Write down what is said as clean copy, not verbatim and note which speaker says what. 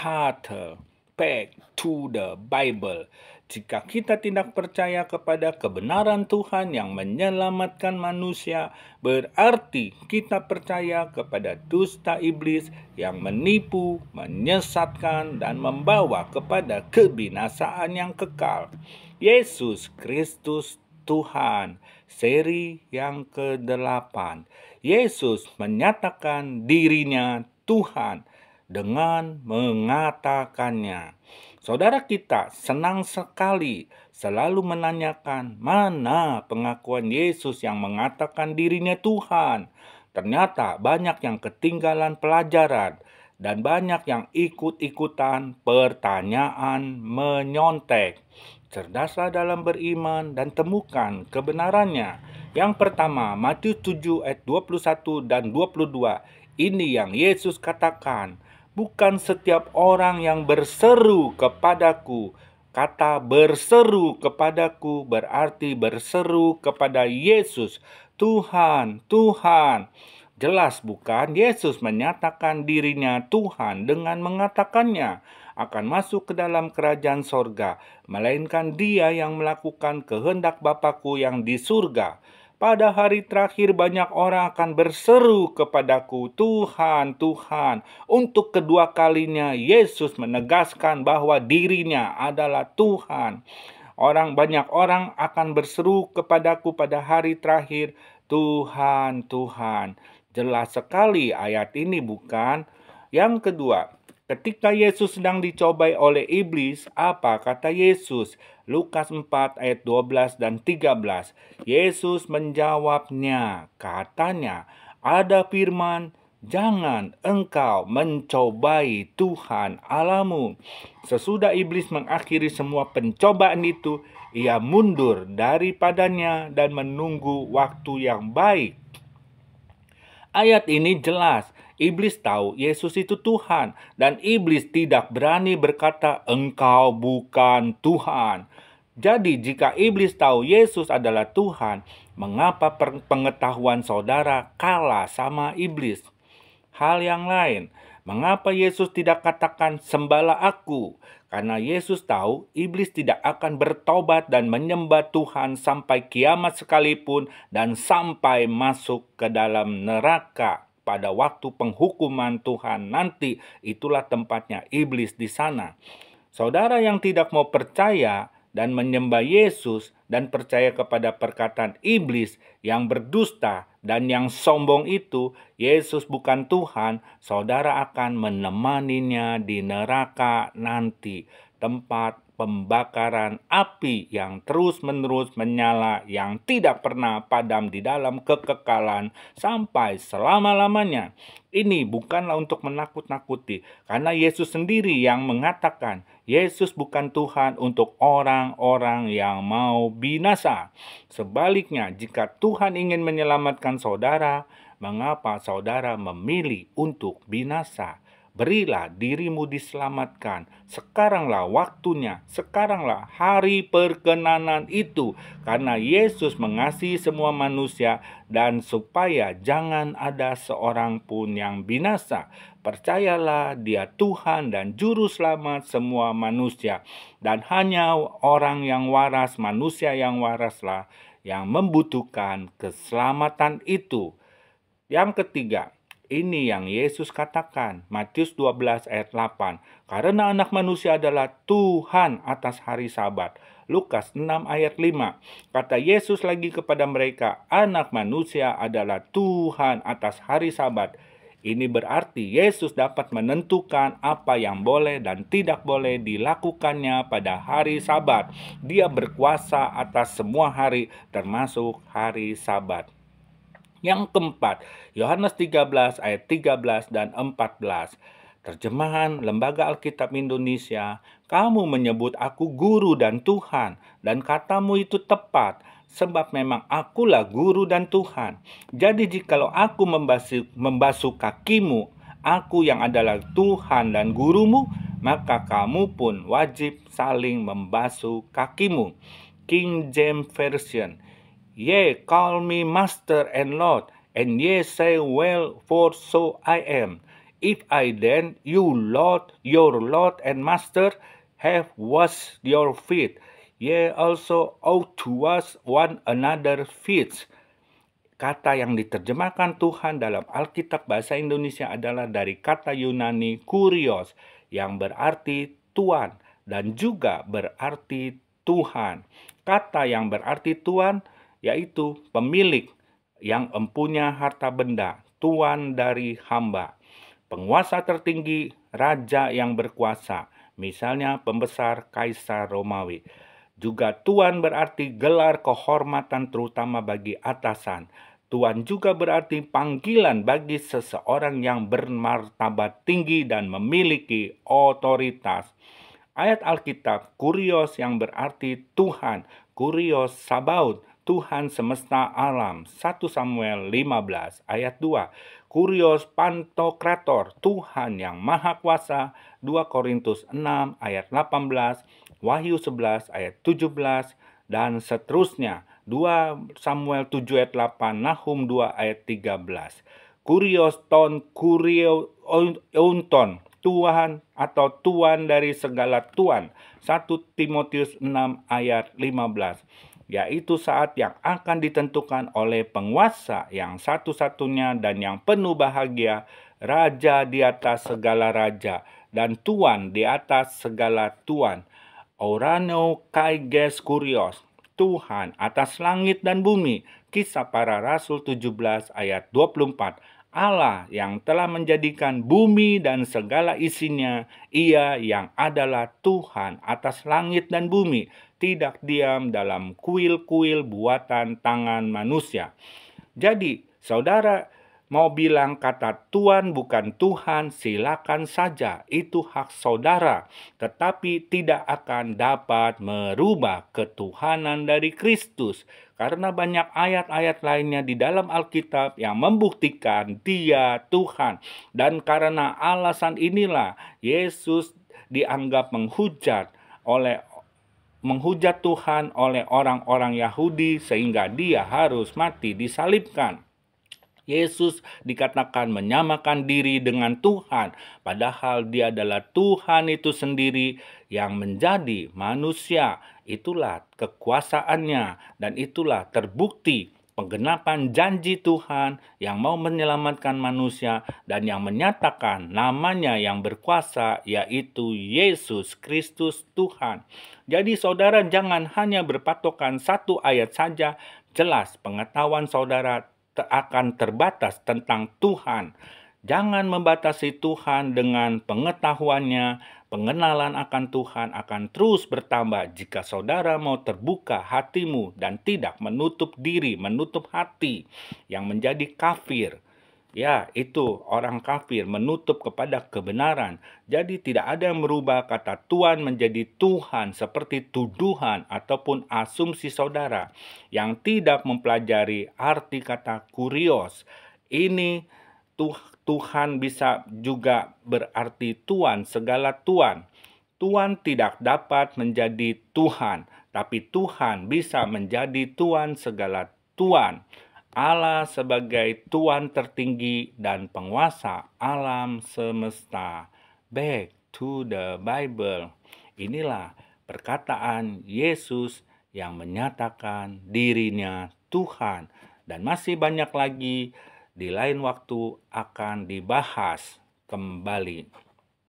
Speaker 1: harder back to the Bible. Jika kita tidak percaya kepada kebenaran Tuhan yang menyelamatkan manusia, berarti kita percaya kepada dusta iblis yang menipu, menyesatkan, dan membawa kepada kebinasaan yang kekal. Yesus Kristus Tuhan, seri yang ke-8. Yesus menyatakan dirinya Tuhan dengan mengatakannya. Saudara kita senang sekali selalu menanyakan mana pengakuan Yesus yang mengatakan dirinya Tuhan. Ternyata banyak yang ketinggalan pelajaran dan banyak yang ikut-ikutan pertanyaan menyontek. Cerdaslah dalam beriman dan temukan kebenarannya. Yang pertama, Matius 7 ayat 21 dan 22. Ini yang Yesus katakan. Bukan setiap orang yang berseru kepadaku. Kata berseru kepadaku berarti berseru kepada Yesus. Tuhan, Tuhan. Jelas bukan? Yesus menyatakan dirinya Tuhan dengan mengatakannya akan masuk ke dalam kerajaan sorga, melainkan dia yang melakukan kehendak Bapa-Ku yang di surga. Pada hari terakhir banyak orang akan berseru kepadaku, Tuhan, Tuhan. Untuk kedua kalinya Yesus menegaskan bahwa dirinya adalah Tuhan. Banyak orang akan berseru kepadaku pada hari terakhir, Tuhan, Tuhan. Jelas sekali ayat ini bukan? Yang kedua, ketika Yesus sedang dicobai oleh iblis, apa kata Yesus? Lukas 4 ayat 12 dan 13. Yesus menjawabnya, katanya, ada firman, jangan engkau mencobai Tuhan Allahmu. Sesudah iblis mengakhiri semua pencobaan itu, ia mundur daripadanya dan menunggu waktu yang baik. Ayat ini jelas. Iblis tahu Yesus itu Tuhan dan iblis tidak berani berkata engkau bukan Tuhan. Jadi jika iblis tahu Yesus adalah Tuhan, mengapa pengetahuan saudara kalah sama iblis? Hal yang lain, mengapa Yesus tidak katakan sembahlah aku? Karena Yesus tahu iblis tidak akan bertobat dan menyembah Tuhan sampai kiamat sekalipun dan sampai masuk ke dalam neraka. Pada waktu penghukuman Tuhan nanti, itulah tempatnya iblis di sana. Saudara yang tidak mau percaya dan menyembah Yesus dan percaya kepada perkataan iblis yang berdusta dan yang sombong itu, Yesus bukan Tuhan, saudara akan menemaninya di neraka nanti, tempat pembakaran api yang terus-menerus menyala, yang tidak pernah padam di dalam kekekalan sampai selama-lamanya. Ini bukanlah untuk menakut-nakuti, karena Yesus sendiri yang mengatakan, Yesus bukan Tuhan untuk orang-orang yang mau binasa. Sebaliknya, jika Tuhan ingin menyelamatkan saudara, mengapa saudara memilih untuk binasa? Berilah dirimu diselamatkan. Sekaranglah waktunya, sekaranglah hari perkenanan itu. Karena Yesus mengasihi semua manusia dan supaya jangan ada seorang pun yang binasa. Percayalah dia Tuhan dan Juru Selamat semua manusia. Dan hanya orang yang waras, manusia yang waraslah yang membutuhkan keselamatan itu. Yang ketiga, ini yang Yesus katakan, Matius 12 ayat 8. Karena anak manusia adalah Tuhan atas hari Sabat. Lukas 6 ayat 5. Kata Yesus lagi kepada mereka, anak manusia adalah Tuhan atas hari Sabat. Ini berarti Yesus dapat menentukan apa yang boleh dan tidak boleh dilakukannya pada hari Sabat. Dia berkuasa atas semua hari termasuk hari Sabat. Yang keempat, Yohanes 13 ayat 13 dan 14. Terjemahan Lembaga Alkitab Indonesia, kamu menyebut aku guru dan Tuhan, dan katamu itu tepat, sebab memang akulah guru dan Tuhan. Jadi jikalau aku membasuh kakimu, aku yang adalah Tuhan dan gurumu, maka kamu pun wajib saling membasuh kakimu. King James Version. Ye call me Master and Lord, and ye say, well, for so I am. If I then, you Lord, your Lord and Master, have washed your feet, ye also ought to wash one another's feet. Kata yang diterjemahkan Tuhan dalam Alkitab bahasa Indonesia adalah dari kata Yunani kurios, yang berarti tuan dan juga berarti Tuhan. Kata yang berarti tuan yaitu pemilik yang empunya harta benda, tuan dari hamba. Penguasa tertinggi, raja yang berkuasa, misalnya pembesar Kaisar Romawi. Juga tuan berarti gelar kehormatan terutama bagi atasan. Tuan juga berarti panggilan bagi seseorang yang bermartabat tinggi dan memiliki otoritas. Ayat Alkitab, kurios yang berarti Tuhan, kurios Sabaoth, Tuhan semesta alam, 1 Samuel 15 ayat 2. Kurios Pantokrator, Tuhan yang maha kuasa, 2 Korintus 6 ayat 18, Wahyu 11 ayat 17, dan seterusnya, 2 Samuel 7 ayat 8, Nahum 2 ayat 13. Kurios ton kuriounton, Tuhan atau Tuan dari segala Tuan, 1 Timotius 6 ayat 15, yaitu saat yang akan ditentukan oleh penguasa yang satu-satunya dan yang penuh bahagia, raja di atas segala raja, dan tuan di atas segala tuan. Orano kaiges kurios, Tuhan atas langit dan bumi. Kisah Para Rasul 17 ayat 24. Allah yang telah menjadikan bumi dan segala isinya, Ia yang adalah Tuhan atas langit dan bumi, tidak diam dalam kuil-kuil buatan tangan manusia. Jadi, saudara mau bilang kata Tuhan bukan Tuhan, silakan saja, itu hak saudara, tetapi tidak akan dapat merubah ketuhanan dari Kristus, karena banyak ayat-ayat lainnya di dalam Alkitab yang membuktikan Dia Tuhan. Dan karena alasan inilah Yesus dianggap menghujat Tuhan oleh orang-orang Yahudi sehingga Dia harus mati disalibkan. Yesus dikatakan menyamakan diri dengan Tuhan, padahal Dia adalah Tuhan itu sendiri yang menjadi manusia. Itulah kekuasaannya dan itulah terbukti penggenapan janji Tuhan yang mau menyelamatkan manusia dan yang menyatakan namanya yang berkuasa, yaitu Yesus Kristus Tuhan. Jadi saudara jangan hanya berpatokan satu ayat saja, jelas pengetahuan saudara akan terbatas tentang Tuhan. Jangan membatasi Tuhan dengan pengetahuannya. Pengenalan akan Tuhan akan terus bertambah jika saudara mau terbuka hatimu dan tidak menutup diri, menutup hati yang menjadi kafir. Ya, itu orang kafir menutup kepada kebenaran. Jadi tidak ada yang merubah kata Tuhan menjadi Tuhan seperti tuduhan ataupun asumsi saudara yang tidak mempelajari arti kata kurios. Ini Tuhan bisa juga berarti Tuhan, segala Tuhan. Tuhan tidak dapat menjadi Tuhan, tapi Tuhan bisa menjadi Tuhan segala Tuhan. Allah sebagai Tuhan tertinggi dan penguasa alam semesta. Back to the Bible. Inilah perkataan Yesus yang menyatakan dirinya Tuhan. Dan masih banyak lagi di lain waktu akan dibahas kembali.